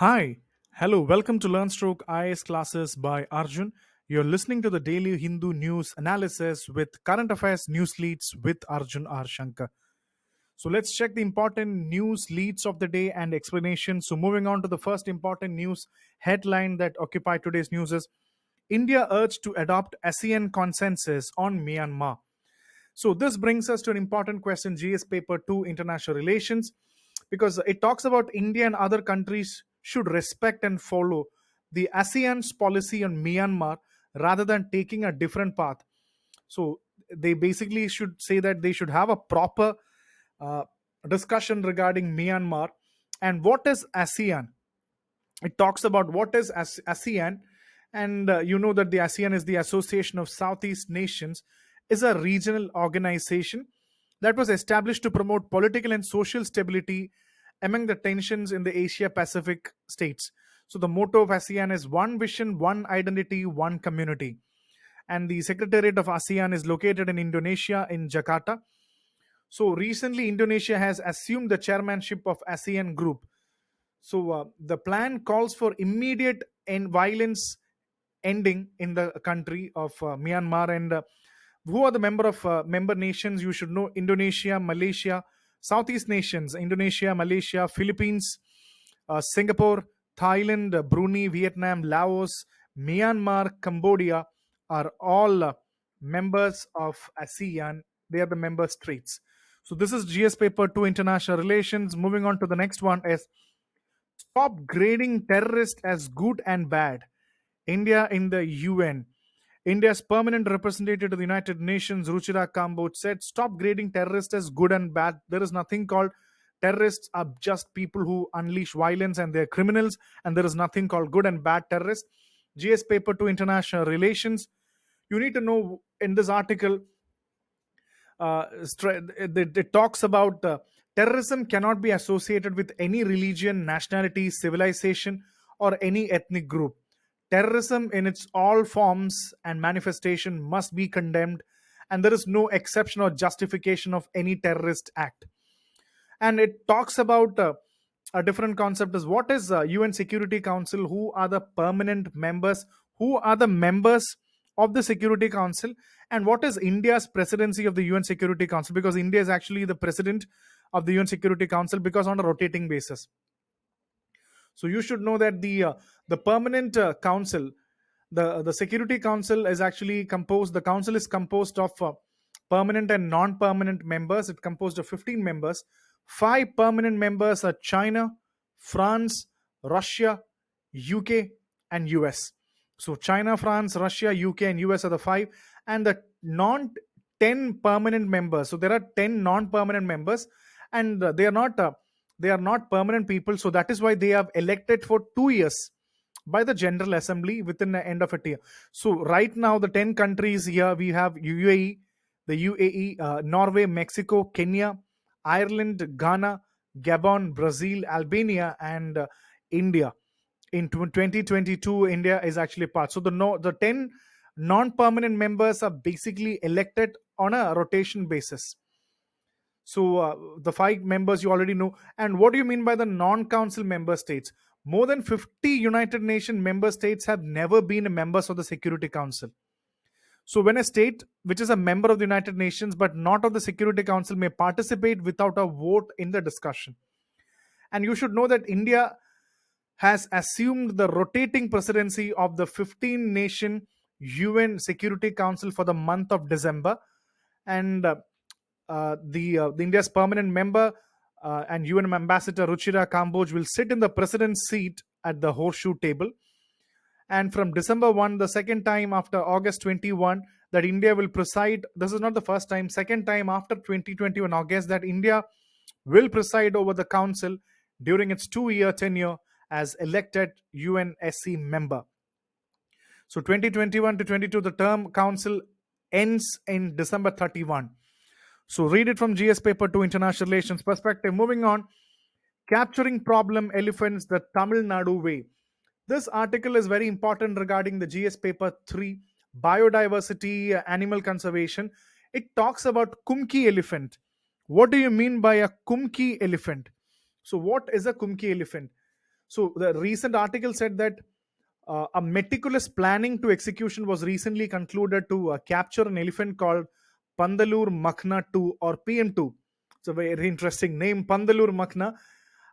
Hi, hello, welcome to LearnStroke IAS classes by Arjun. You're listening to the daily Hindu news analysis with current affairs news leads with Arjun R Shankar. So let's check the important news leads of the day and explanation. So moving on to the first important news headline that occupy today's news is India urged to adopt ASEAN consensus on Myanmar. So this brings us to an important question, GS paper 2 international relations, because it talks about India and other countries should respect and follow the ASEAN's policy on Myanmar rather than taking a different path. So they basically should say that they should have a proper uh, discussion regarding Myanmar. And what is ASEAN? It talks about what is ASEAN, and you know that the ASEAN is the Association of Southeast Nations, is a regional organization that was established to promote political and social stability among the tensions in the Asia Pacific states. So the motto of ASEAN is one vision, one identity, one community. And the secretariat of ASEAN is located in Indonesia, in Jakarta. So recently, Indonesia has assumed the chairmanship of ASEAN Group. So the plan calls for immediate and violence ending in the country of Myanmar. And who are the member nations? You should know: Indonesia, Malaysia, Southeast nations: Indonesia, Malaysia, Philippines, Singapore, Thailand, Brunei, Vietnam, Laos, Myanmar, Cambodia are all members of ASEAN. They are the member states. So this is GS paper 2 international relations. Moving on to the next one is stop grading terrorists as good and bad. India in the UN. India's permanent representative to the United Nations, Ruchira Kamboj, said, stop grading terrorists as good and bad. There is nothing called terrorists are just people who unleash violence and they're criminals, and there is nothing called good and bad terrorists. GS paper to international relations. You need to know in this article, it talks about terrorism cannot be associated with any religion, nationality, civilization, or any ethnic group. Terrorism in its all forms and manifestation must be condemned, and there is no exception or justification of any terrorist act. And it talks about a different concept is what is UN Security Council, who are the permanent members, who are the members of the Security Council, and what is India's presidency of the UN Security Council, because India is actually the president of the UN Security Council because on a rotating basis. So you should know that the permanent council, the Security Council is actually composed. The council is composed of permanent and non-permanent members. It composed of 15 members. Five permanent members are China, France, Russia, UK, and US. So China, France, Russia, UK, and US are the five, and the non 10 permanent members. So there are 10 non-permanent members, and they are not permanent people. So that is why they have elected for 2 years by the General Assembly within the end of a year. So right now, the 10 countries here we have UAE, Norway, Mexico, Kenya, Ireland, Ghana, Gabon, Brazil, Albania, and India. In 2022, India is actually part. So the 10 non-permanent members are basically elected on a rotation basis. So the five members you already know. And what do you mean by the non-council member states? More than 50 United Nations member states have never been members of the Security Council. So when a state which is a member of the United Nations but not of the Security Council may participate without a vote in the discussion. And you should know that India has assumed the rotating presidency of the 15 nation UN Security Council for the month of December. And the India's permanent member and UN ambassador Ruchira Kamboj will sit in the president's seat at the horseshoe table. And from December 1, the second time after August 21, that India will preside. This is not the first time, second time after 2021 August that India will preside over the council during its 2-year tenure as elected UNSC member. So 2021 to 22, the term council ends in December 31. So read it from GS paper to international relations perspective. Moving on, capturing problem elephants the Tamil Nadu way. This article is very important regarding the GS paper 3, biodiversity, animal conservation. It talks about Kumki elephant. What do you mean by a Kumki elephant? So what is a Kumki elephant? So the recent article said that a meticulous planning to execution was recently concluded to capture an elephant called Pandalur Makhna 2 or PM2. It's a very interesting name, Pandalur Makhna,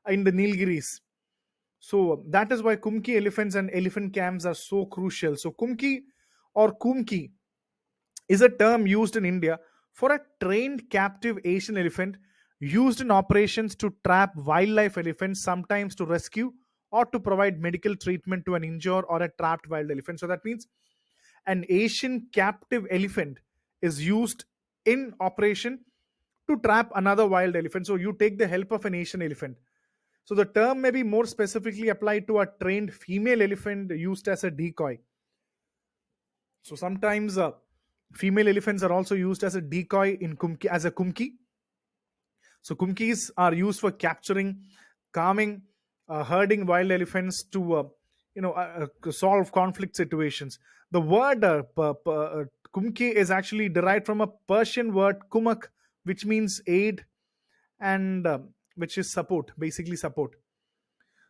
in the Nilgiris. So that is why Kumki elephants and elephant camps are so crucial. So Kumki or Kumki is a term used in India for a trained captive Asian elephant used in operations to trap wildlife elephants, sometimes to rescue or to provide medical treatment to an injured or a trapped wild elephant. So that means an Asian captive elephant is used in operation to trap another wild elephant. So you take the help of an Asian elephant. So the term may be more specifically applied to a trained female elephant used as a decoy. So sometimes female elephants are also used as a decoy in kumki, as a kumki. So kumkis are used for capturing, calming, herding wild elephants to solve conflict situations. The word kumki is actually derived from a Persian word kumak, which means aid and which is support, basically support.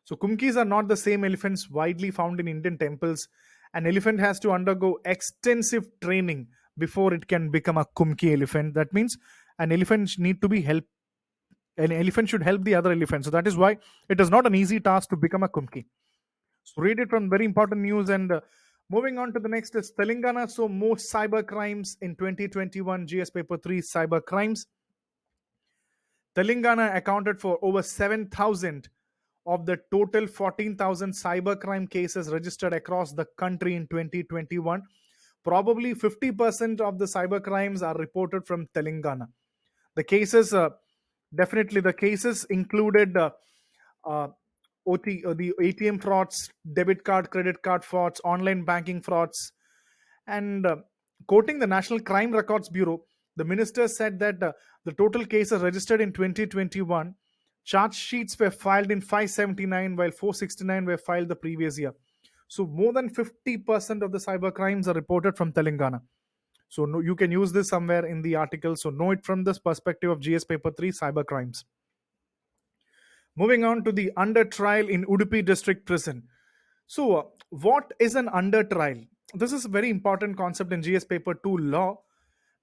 So kumkis are not the same elephants widely found in Indian temples. An elephant has to undergo extensive training before it can become a kumki elephant. That means an elephant need to be helped. An elephant should help the other elephant. So that is why it is not an easy task to become a kumki. So read it from very important news. And moving on to the next is Telangana. So most cyber crimes in 2021 GS paper 3 cyber crimes. Telangana accounted for over 7,000 of the total 14,000 cybercrime cases registered across the country in 2021. Probably 50% of the cybercrimes are reported from Telangana. The cases, definitely, the cases included uh, the ATM frauds, debit card, credit card frauds, online banking frauds, and quoting the National Crime Records Bureau, the minister said that the total cases registered in 2021, charge sheets were filed in 579 while 469 were filed the previous year. So more than 50% of the cyber crimes are reported from Telangana. So no, you can use this somewhere in the article. So know it from this perspective of GS paper 3 cyber crimes. Moving on to the under trial in Udupi district prison. So what is an under trial? This is a very important concept in GS paper 2 law,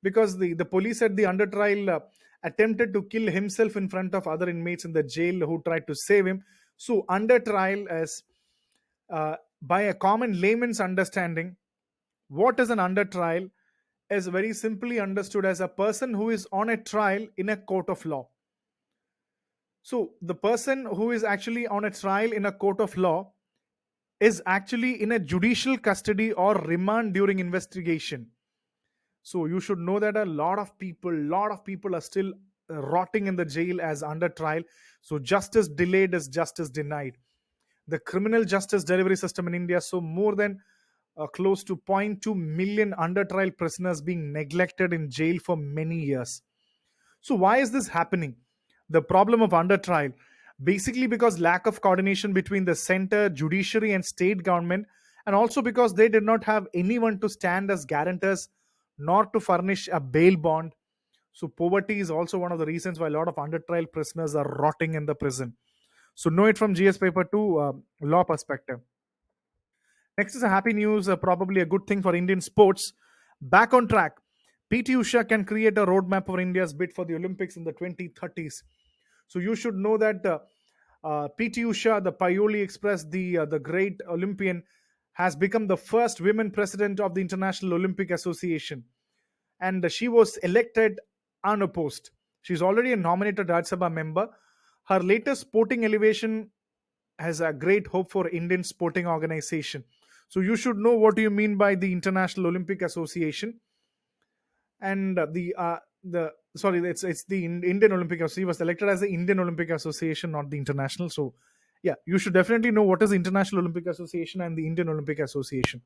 because the police at the under trial attempted to kill himself in front of other inmates in the jail who tried to save him. So under trial, as by a common layman's understanding, what is an under trial is very simply understood as a person who is on a trial in a court of law. So the person who is actually on a trial in a court of law is actually in a judicial custody or remand during investigation. So you should know that a lot of people are still rotting in the jail as under trial. So justice delayed is justice denied. The criminal justice delivery system in India, so more than close to 0.2 million under trial prisoners being neglected in jail for many years. So why is this happening? The problem of under trial, basically because lack of coordination between the center, judiciary, and state government, and also because they did not have anyone to stand as guarantors nor to furnish a bail bond. So poverty is also one of the reasons why a lot of under trial prisoners are rotting in the prison. So know it from GS paper 2 law perspective. Next is a happy news, probably a good thing for Indian sports. Back on track. PT Usha can create a roadmap for India's bid for the Olympics in the 2030s. So you should know that PT Usha, the Paioli Express, the great Olympian, has become the first women president of the International Olympic Association, and she was elected unopposed. She's already a nominated Rajya Sabha member. Her latest sporting elevation has a great hope for Indian sporting organization. So you should know what do you mean by the International Olympic Association, and the sorry, it's the Indian Olympic Association. He was elected as the Indian Olympic Association, not the international. So yeah, you should definitely know what is the International Olympic Association and the Indian Olympic Association.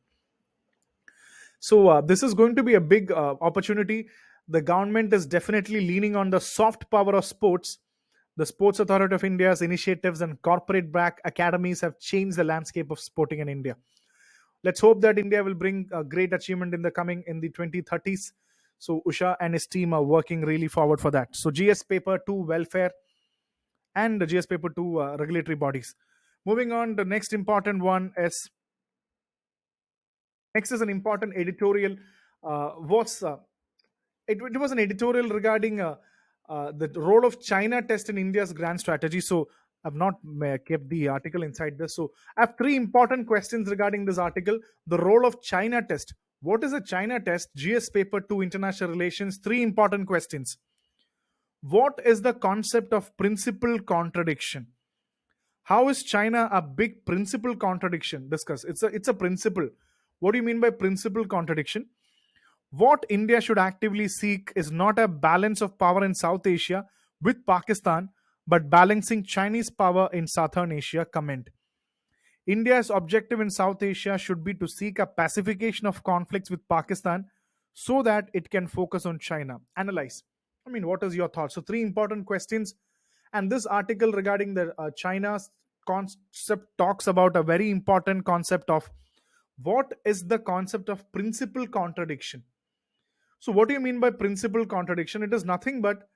So this is going to be a big opportunity. The government is definitely leaning on the soft power of sports. The Sports Authority of India's initiatives and corporate back academies have changed the landscape of sporting in India. Let's hope that India will bring a great achievement in the 2030s. So Usha and his team are working really forward for that. So GS paper 2 welfare and the GS paper 2 regulatory bodies. Moving on, the next is an important editorial. Was it was an editorial regarding the role of China test in India's grand strategy. So I've not kept the article inside this. So I have three important questions regarding this article. The role of China test. What is a China test? GS paper 2 international relations. Three important questions. What is the concept of principal contradiction? How is China a big principal contradiction? Discuss. It's a principle. What do you mean by principal contradiction? What India should actively seek is not a balance of power in South Asia with Pakistan, but balancing Chinese power in Southern Asia. Comment. India's objective in South Asia should be to seek a pacification of conflicts with Pakistan so that it can focus on China. Analyze. I mean, what is your thought? So, three important questions. And this article regarding the China's concept talks about a very important concept of what is the concept of principal contradiction. So, what do you mean by principal contradiction? It is nothing but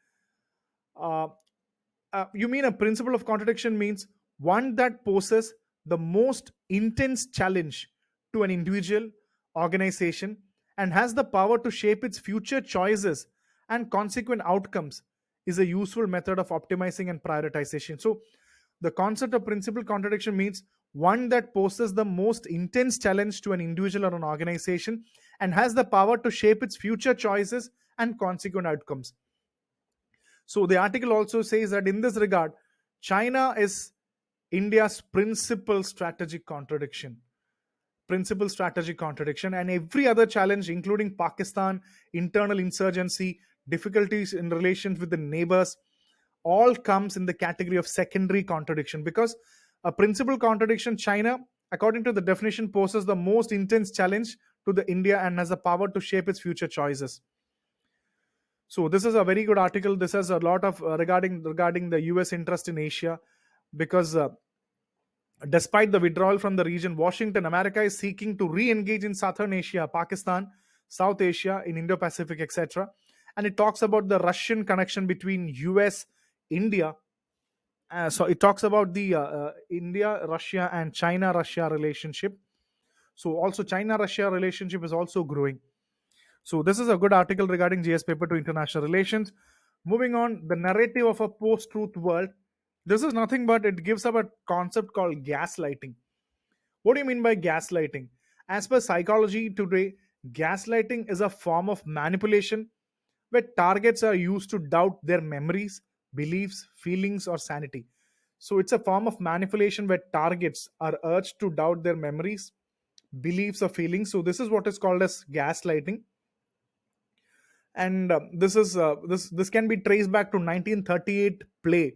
uh, you mean a principle of contradiction means one that poses the most intense challenge to an individual, organization, and has the power to shape its future choices and consequent outcomes is a useful method of optimizing and prioritization. So, the concept of principal contradiction means one that poses the most intense challenge to an individual or an organization and has the power to shape its future choices and consequent outcomes. So the article also says that in this regard, China is India's principal strategic contradiction. Principal strategic contradiction, and every other challenge, including Pakistan, internal insurgency, difficulties in relations with the neighbors, all comes in the category of secondary contradiction because a principal contradiction, China, according to the definition, poses the most intense challenge to the India and has the power to shape its future choices. So this is a very good article. This has a lot of regarding the U.S. interest in Asia, because despite the withdrawal from the region, Washington, America is seeking to re-engage in Southern Asia, Pakistan, South Asia, in Indo-Pacific, etc. And it talks about the Russian connection between U.S., India. So it talks about the India, Russia, and China, Russia relationship. So also China, Russia relationship is also growing. So this is a good article regarding GS paper to international relations. Moving on, the narrative of a post-truth world. This is nothing but it gives up a concept called gaslighting. What do you mean by gaslighting? As per psychology today, gaslighting is a form of manipulation where targets are used to doubt their memories, beliefs, feelings, or sanity. So it's a form of manipulation where targets are urged to doubt their memories, beliefs, or feelings. So this is what is called as gaslighting. And this can be traced back to 1938 play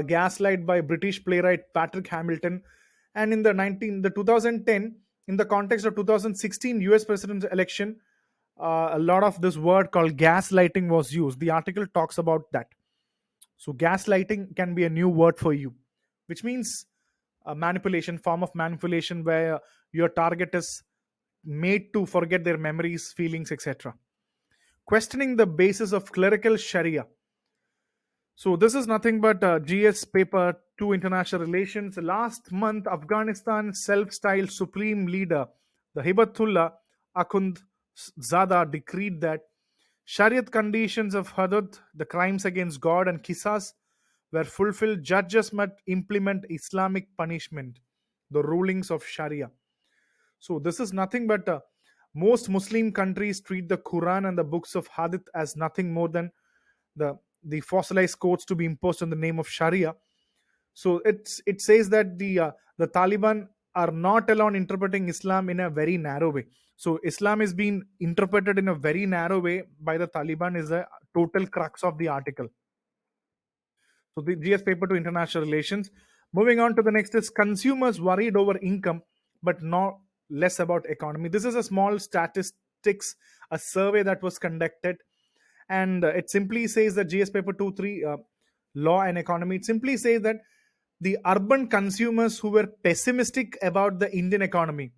Gaslight by British playwright Patrick Hamilton. And in the 2010, in the context of 2016 US presidential election, a lot of this word called gaslighting was used. The article talks about that. So gaslighting can be a new word for you, which means a manipulation, form of manipulation where your target is made to forget their memories, feelings, etc. Questioning the basis of clerical Sharia. So this is nothing but GS paper 2 international relations. Last month, Afghanistan's self-styled supreme leader, the Hibatullah Akhund Zada, decreed that Shariat conditions of Hudud, the crimes against God, and Qisas were fulfilled. Judges must implement Islamic punishment, the rulings of Sharia. So this is nothing but most Muslim countries treat the Quran and the books of Hadith as nothing more than the fossilized codes to be imposed in the name of Sharia. So it says that the Taliban are not alone interpreting Islam in a very narrow way. So Islam is being interpreted in a very narrow way by the Taliban is the total crux of the article. So the GS paper to international relations. Moving on to the next is consumers worried over income, but not less about economy. This is a small statistics, a survey that was conducted, and it simply says that GS paper 2 3 law and economy. It simply says that the urban consumers who were pessimistic about the Indian economy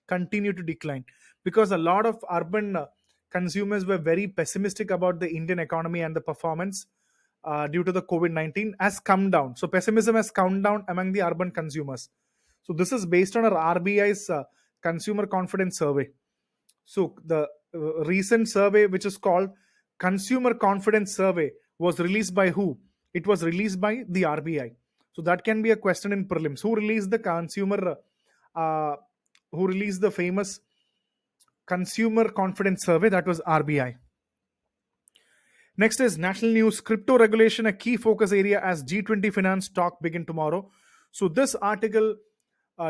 continue to decline, because a lot of urban consumers were very pessimistic about the Indian economy and the performance. due to the COVID-19 has come down. So pessimism has come down among the urban consumers. So this is based on our RBI's consumer confidence survey. So the recent survey, which is called Consumer Confidence Survey, was released by who? It was released by the RBI. So that can be a question in prelims. Who released the uh, who released the famous Consumer Confidence Survey? That was RBI. Next is national news: crypto regulation, a key focus area as G20 finance talk begin tomorrow. So this article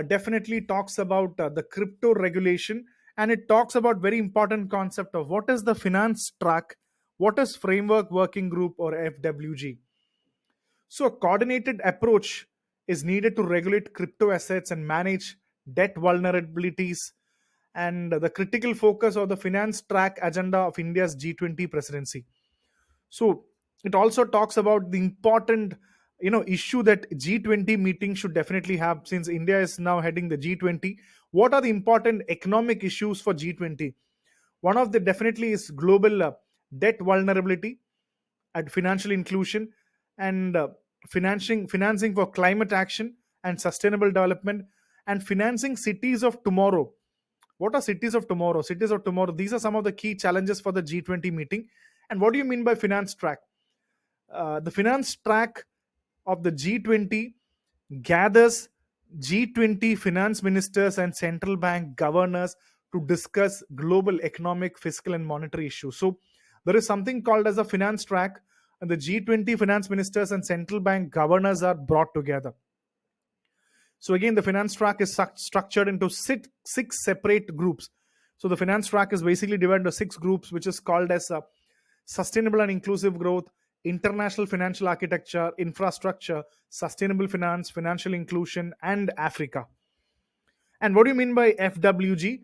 definitely talks about the crypto regulation, and it talks about very important concept of what is the finance track, what is framework working group or FWG. So a coordinated approach is needed to regulate crypto assets and manage debt vulnerabilities, and the critical focus of the finance track agenda of India's G20 presidency. So it also talks about the important issue that G20 meeting should definitely have, since India is now heading the G20. What are the important economic issues for G20? One of the definitely is global debt vulnerability and financial inclusion, and financing for climate action and sustainable development, and financing cities of tomorrow. What are cities of tomorrow? Cities of tomorrow, these are some of the key challenges for the G20 meeting. And what do you mean by finance track? The finance track of the G20 gathers G20 finance ministers and central bank governors to discuss global economic, fiscal, and monetary issues. So there is something called as a finance track, and the G20 finance ministers and central bank governors are brought together. So again, the finance track is structured into six separate groups. So the finance track is basically divided into six groups, which is called as sustainable and inclusive growth, international financial architecture, infrastructure, sustainable finance, financial inclusion, and Africa. And what do you mean by FWG?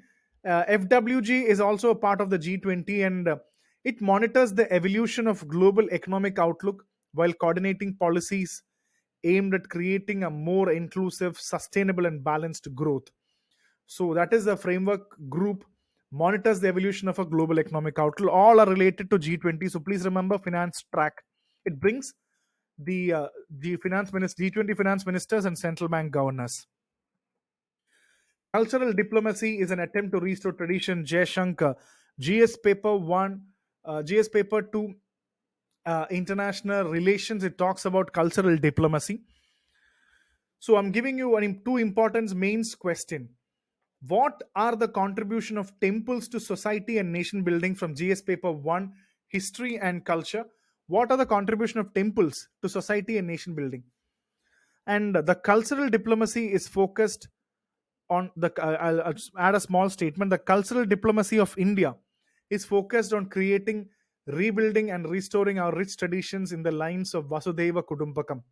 FWG is also a part of the G20, and it monitors the evolution of global economic outlook while coordinating policies aimed at creating a more inclusive, sustainable, and balanced growth. So that is the framework group monitors the evolution of a global economic outlook. All are related to G20. So please remember finance track. It brings the G20 finance ministers and central bank governors. Cultural diplomacy is an attempt to restore tradition. Jay Shankar, GS paper 1, GS paper 2, international relations. It talks about cultural diplomacy. So I'm giving you two important mains question. What are the contribution of temples to society and nation building, from GS paper 1, history and culture? What are the contribution of temples to society and nation building? And the cultural diplomacy is focused on the I'll add a small statement. The cultural diplomacy of India is focused on creating, rebuilding, and restoring our rich traditions in the lines of Vasudeva Kudumbakam.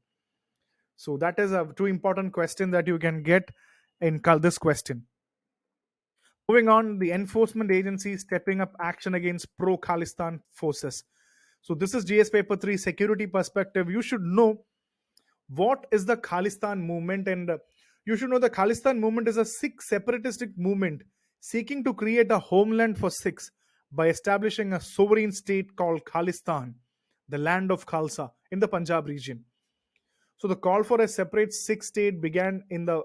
So that is a two important question that you can get in this question. Moving on, the enforcement agency stepping up action against pro Khalistan forces. So this is GS paper 3, security perspective. You should know what is the Khalistan movement, and you should know the Khalistan movement is a Sikh separatistic movement seeking to create a homeland for Sikhs by establishing a sovereign state called Khalistan, the land of Khalsa, in the Punjab region. So the call for a separate Sikh state began in the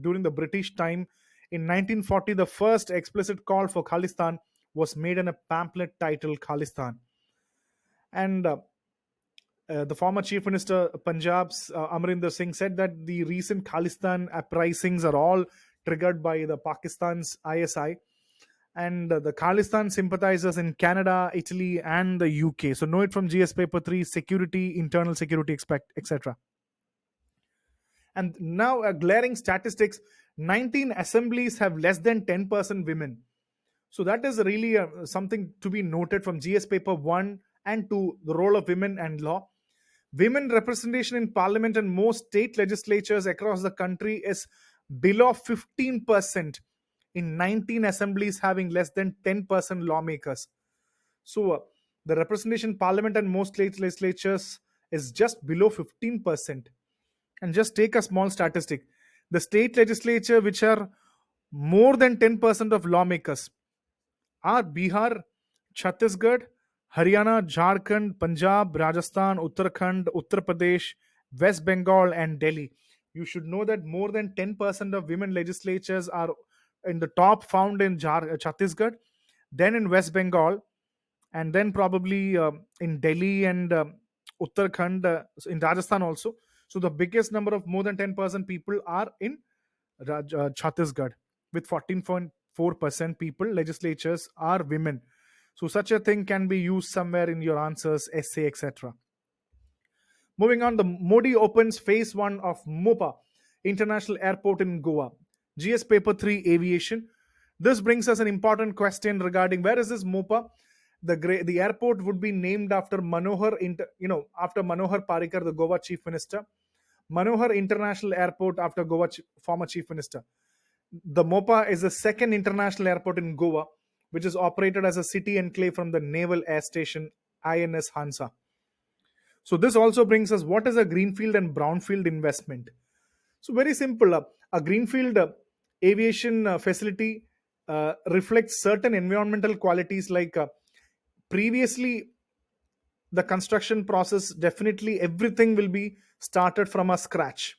during the British time. In 1940, the first explicit call for Khalistan was made in a pamphlet titled Khalistan. And the former Chief Minister of Punjab's Amarinder Singh said that the recent Khalistan uprisings are all triggered by the Pakistan's ISI, and the Khalistan sympathizers in Canada, Italy, and the UK. So know it from GS paper 3, security, internal security, etc. And now, glaring statistics: 19 assemblies have less than 10% women. So that is really something to be noted from GS paper 1 and 2, the role of women and law. Women representation in parliament and most state legislatures across the country is below 15%, in 19 assemblies having less than 10% lawmakers. So the representation in parliament and most state legislatures is just below 15%. And just take a small statistic: the state legislature which are more than 10% of lawmakers are Bihar, Chhattisgarh, Haryana, Jharkhand, Punjab, Rajasthan, Uttarakhand, Uttar Pradesh, West Bengal, and Delhi. You should know that more than 10% of women legislatures are in the top found in Chhattisgarh, then in West Bengal, and then probably in Delhi and Uttarakhand, in Rajasthan also. So the biggest number of more than 10% people are in Chhattisgarh, with 14.4% people legislatures are women. So such a thing can be used somewhere in your answers, essay, etc. Moving on, the Modi opens phase 1 of MOPA, International Airport in Goa. GS Paper 3 Aviation. This brings us an important question regarding where is this MOPA? The airport would be named after after Manohar Parrikar, the Goa Chief Minister. Manohar International Airport after Goa former Chief Minister. The MOPA is the second international airport in Goa, which is operated as a city enclave from the Naval Air Station INS Hansa. So this also brings us what is a greenfield and brownfield investment. So very simple. A greenfield aviation facility reflects certain environmental qualities like previously the construction process, definitely everything will be started from a scratch.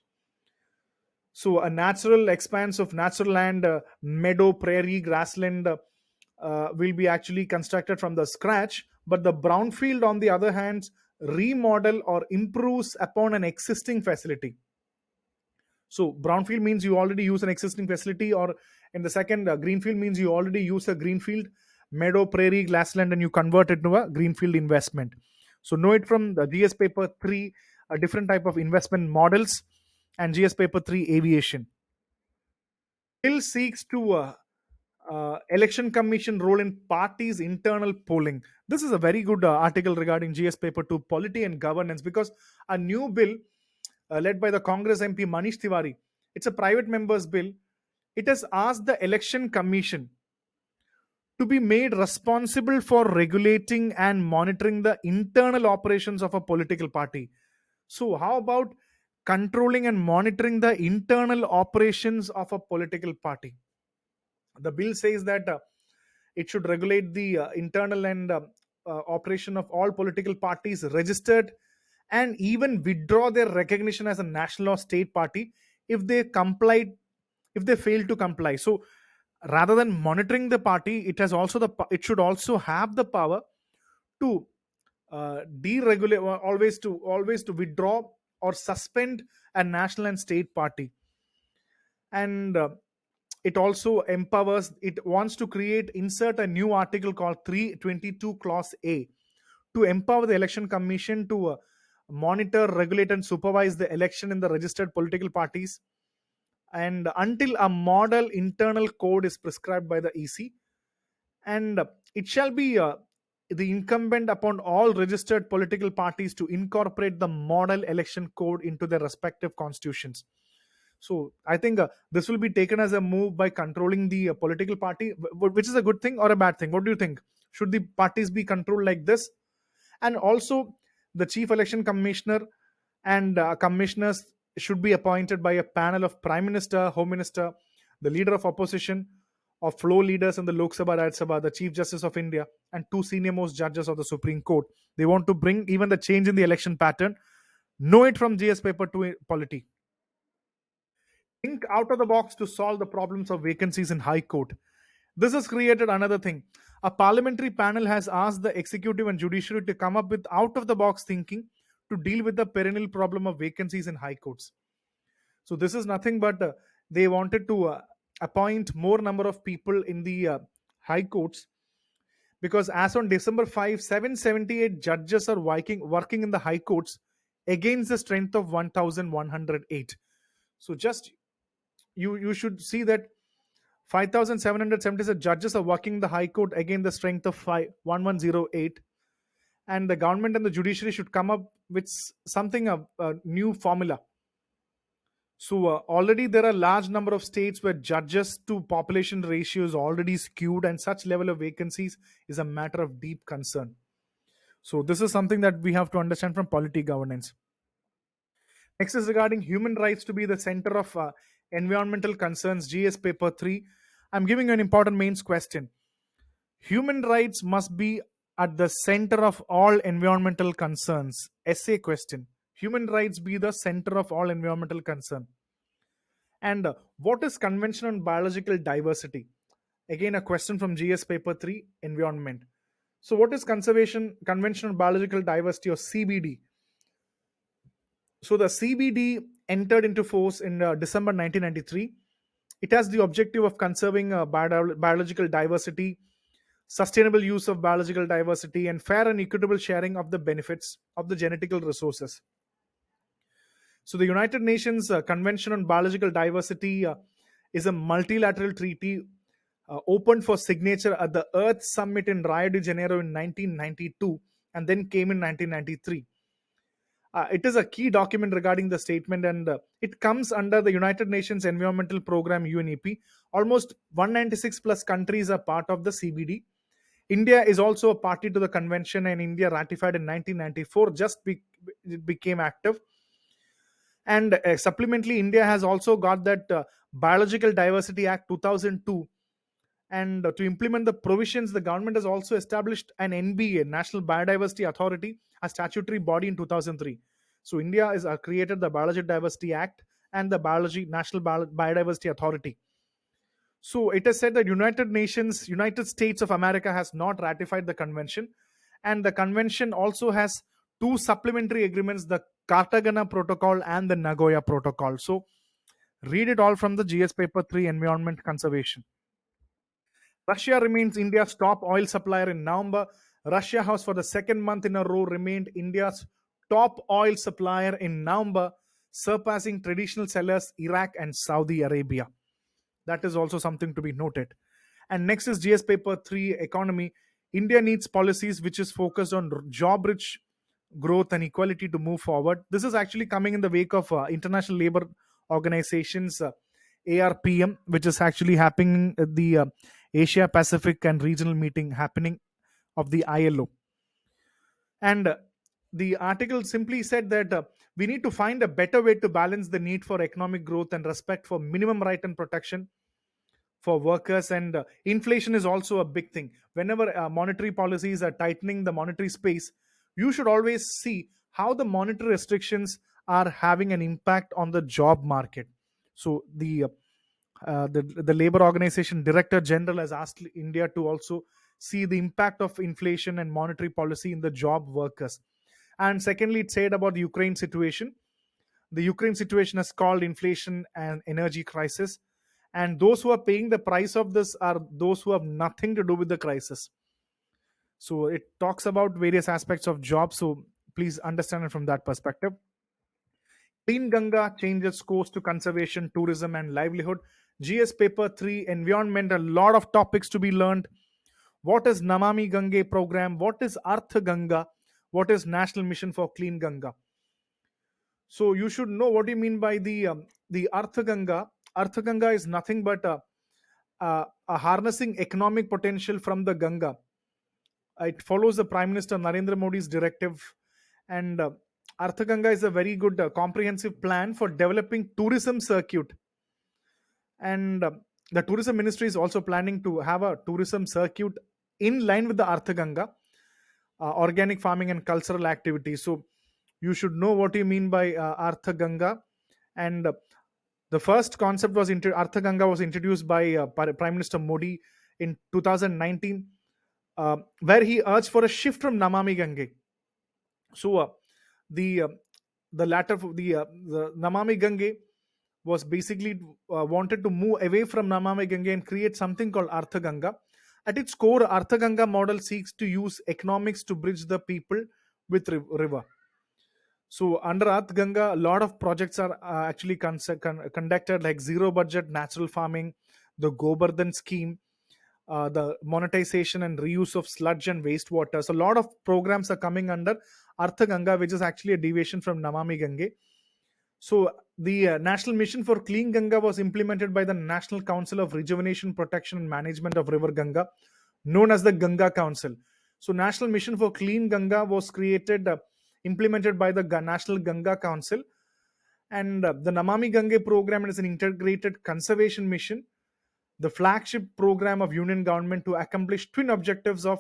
So a natural expanse of natural land, meadow, prairie, grassland will be actually constructed from the scratch. But the brownfield, on the other hand, remodel or improves upon an existing facility. So brownfield means you already use an existing facility, or in the second, greenfield means you already use a greenfield, meadow, prairie, grassland, and you convert it to a greenfield investment. So know it from the GS paper 3, a different type of investment models, and GS paper 3 aviation. Bill seeks to election commission role in parties internal polling. This is a very good article regarding GS paper 2 polity and governance, because a new bill led by the Congress MP Manish Tiwari, it's a private member's bill. It has asked the election commission to be made responsible for regulating and monitoring the internal operations of a political party. So how about controlling and monitoring the internal operations of a political party? The bill says that it should regulate the internal and operation of all political parties registered, and even withdraw their recognition as a national or state party if they complied if they fail to comply. So rather than monitoring the party, it should also have the power to deregulate, or always to withdraw or suspend a national and state party. And it also empowers, it wants to insert a new article called 322 clause A to empower the election commission to monitor, regulate, and supervise the election in the registered political parties, and until a model internal code is prescribed by the EC. And it shall be the incumbent upon all registered political parties to incorporate the model election code into their respective constitutions. So I think this will be taken as a move by controlling the political party, which is a good thing or a bad thing. What do you think? Should the parties be controlled like this? And also, the chief election commissioner and commissioners should be appointed by a panel of prime minister, home minister, the leader of opposition, of floor leaders in the Lok Sabha, Rajya Sabha, the chief justice of India, and two senior most judges of the Supreme Court. They want to bring even the change in the election pattern. Know it from GS paper 2 polity. Think out of the box to solve the problems of vacancies in High Court. This has created another thing. A parliamentary panel has asked the executive and judiciary to come up with out of the box thinking to deal with the perennial problem of vacancies in high courts. So this is nothing but they wanted to appoint more number of people in the high courts, because as on December 5, 778 judges are working in the high courts against the strength of 1108. So just you should see that 5,776 judges are working in the High Court against the strength of 1108, and the government and the judiciary should come up with something a new formula. So already there are large number of states where judges to population ratio is already skewed, and such level of vacancies is a matter of deep concern. So this is something that we have to understand from polity governance. Next is regarding human rights to be the center of environmental concerns, GS paper 3. I'm giving you an important mains question. Human rights must be at the center of all environmental concerns. Essay question. Human rights be the center of all environmental concern. And what is convention on biological diversity? Again, a question from GS paper 3, environment. So, what is conservation convention on biological diversity, or CBD? So, the CBD entered into force in December 1993. It has the objective of conserving biological diversity, sustainable use of biological diversity, and fair and equitable sharing of the benefits of the genetical resources. So, the United Nations Convention on Biological Diversity is a multilateral treaty opened for signature at the Earth Summit in Rio de Janeiro in 1992 and then came in 1993. It is a key document regarding the statement, and it comes under the United Nations Environmental Program UNEP. Almost 196 plus countries are part of the CBD. India is also a party to the convention, and India ratified in 1994. It became active. And supplementally, India has also got that Biological Diversity Act 2002. And to implement the provisions, the government has also established an NBA, National Biodiversity Authority, a statutory body in 2003. So India has created the Biological Diversity Act and the National Biodiversity Authority. So it is said that United States of America has not ratified the convention, and the convention also has two supplementary agreements: the Cartagena Protocol and the Nagoya Protocol. So read it all from the GS paper 3, environment conservation. Russia remains India's top oil supplier in November. Russia has, for the second month in a row, remained India's top oil supplier in November, surpassing traditional sellers Iraq and Saudi Arabia. That is also something to be noted. And next is GS paper 3, economy. India needs policies which is focused on job rich growth and equality to move forward. This is actually coming in the wake of International Labor Organization's ARPM, which is actually happening at the Asia Pacific and regional meeting happening of the ILO. And the article simply said that we need to find a better way to balance the need for economic growth and respect for minimum right and protection for workers. And inflation is also a big thing. Whenever monetary policies are tightening the monetary space, you should always see how the monetary restrictions are having an impact on the job market. So the labor organization director general has asked India to also see the impact of inflation and monetary policy in the job workers. And secondly, it said about the Ukraine situation. The Ukraine situation has called inflation and energy crisis, and those who are paying the price of this are those who have nothing to do with the crisis. So it talks about various aspects of jobs, so please understand it from that perspective. Clean Ganga changes course to conservation, tourism, and livelihood. GS paper 3, environment, a lot of topics to be learned. What is Namami Gange program? What is Arth Ganga? What is National Mission for Clean Ganga? So you should know what you mean by the Arth Ganga. Arth Ganga is nothing but a harnessing economic potential from the Ganga. It follows the Prime Minister Narendra Modi's directive, and Arth Ganga is a very good comprehensive plan for developing tourism circuit. And the tourism ministry is also planning to have a tourism circuit in line with the Arth Ganga, organic farming and cultural activities. So you should know what you mean by Arth Ganga. And the first concept was Arth Ganga was introduced by Prime Minister Modi in 2019, where he urged for a shift from Namami Gange. So the latter, the Namami Gange was basically wanted to move away from Namami Gange and create something called Artha Ganga. At its core, Artha Ganga model seeks to use economics to bridge the people with river. So under Artha Ganga, a lot of projects are actually conducted, like zero budget natural farming, the Gobardhan scheme, the monetization and reuse of sludge and wastewater. So a lot of programs are coming under Artha Ganga, which is actually a deviation from Namami Gange. So the National Mission for Clean Ganga was implemented by the National Council of Rejuvenation, Protection and Management of River Ganga, known as the Ganga Council. So National Mission for Clean Ganga was created, implemented by the National Ganga Council. And the Namami Gange program is an integrated conservation mission, the flagship program of union government to accomplish twin objectives of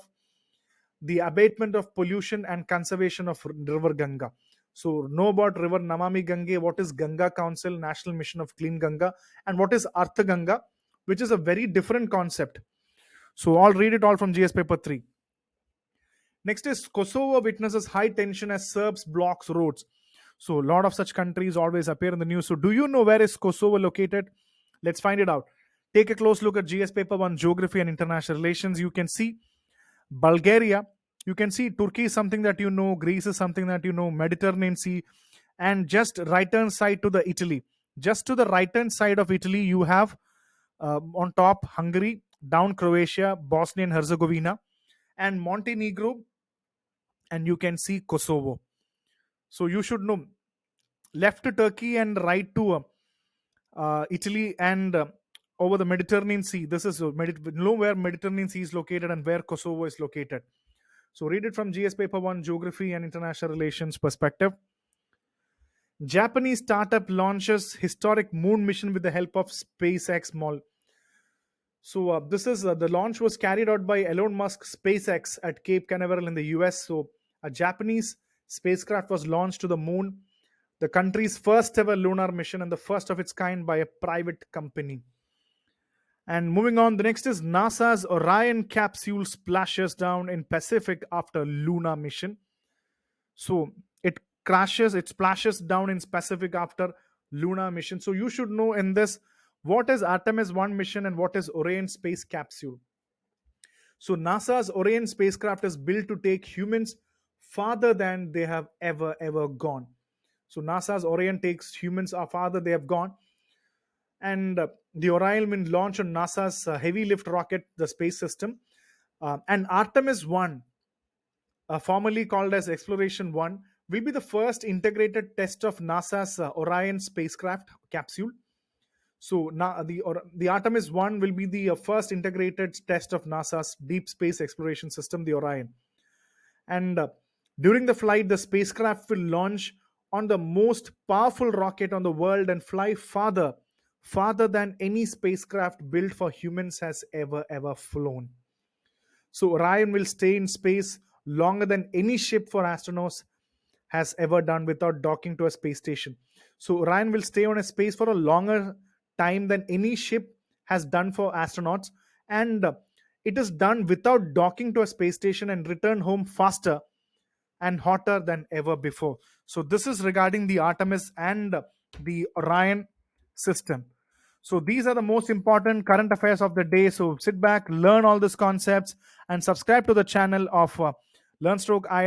the abatement of pollution and conservation of river Ganga. So know about river Namami Gange, what is Ganga Council, National Mission of Clean Ganga, and what is Artha Ganga, which is a very different concept. So I'll read it all from GS paper 3. Next is Kosovo witnesses high tension as Serbs blocks roads. So a lot of such countries always appear in the news. So do you know where is Kosovo located? Let's find it out. Take a close look at GS paper 1 Geography and International Relations. You can see Bulgaria. You can see Turkey is something that you know, Greece is something that you know, Mediterranean Sea, and just right hand side to the Italy. Just to the right hand side of Italy, you have on top Hungary, down Croatia, Bosnia and Herzegovina, and Montenegro, and you can see Kosovo. So you should know left to Turkey and right to Italy and over the Mediterranean Sea. This is know where Mediterranean Sea is located and where Kosovo is located. So read it from GS paper 1 Geography and International Relations Perspective. Japanese startup launches historic moon mission with the help of SpaceX Mall. So this is the launch was carried out by Elon Musk SpaceX at Cape Canaveral in the US. So a Japanese spacecraft was launched to the moon, the country's first ever lunar mission and the first of its kind by a private company. And moving on, the next is NASA's Orion capsule splashes down in Pacific after lunar mission. So it splashes down in Pacific after lunar mission. So you should know in this what is Artemis 1 mission and what is Orion space capsule. So NASA's Orion spacecraft is built to take humans farther than they have ever gone. So NASA's Orion takes humans farther they have gone. And the Orion will launch on NASA's heavy lift rocket, the space system. And Artemis 1, formerly called as Exploration 1, will be the first integrated test of NASA's Orion spacecraft capsule. So the Artemis 1 will be the first integrated test of NASA's deep space exploration system, the Orion. And during the flight, the spacecraft will launch on the most powerful rocket on the world and fly farther than any spacecraft built for humans has ever flown. So Orion will stay in space longer than any ship for astronauts has ever done without docking to a space station. So Orion will stay on a space for a longer time than any ship has done for astronauts, and it is done without docking to a space station and return home faster and hotter than ever before. So this is regarding the Artemis and the Orion system. So these are the most important current affairs of the day. So sit back, learn all these concepts, and subscribe to the channel of LearnStroke IAS.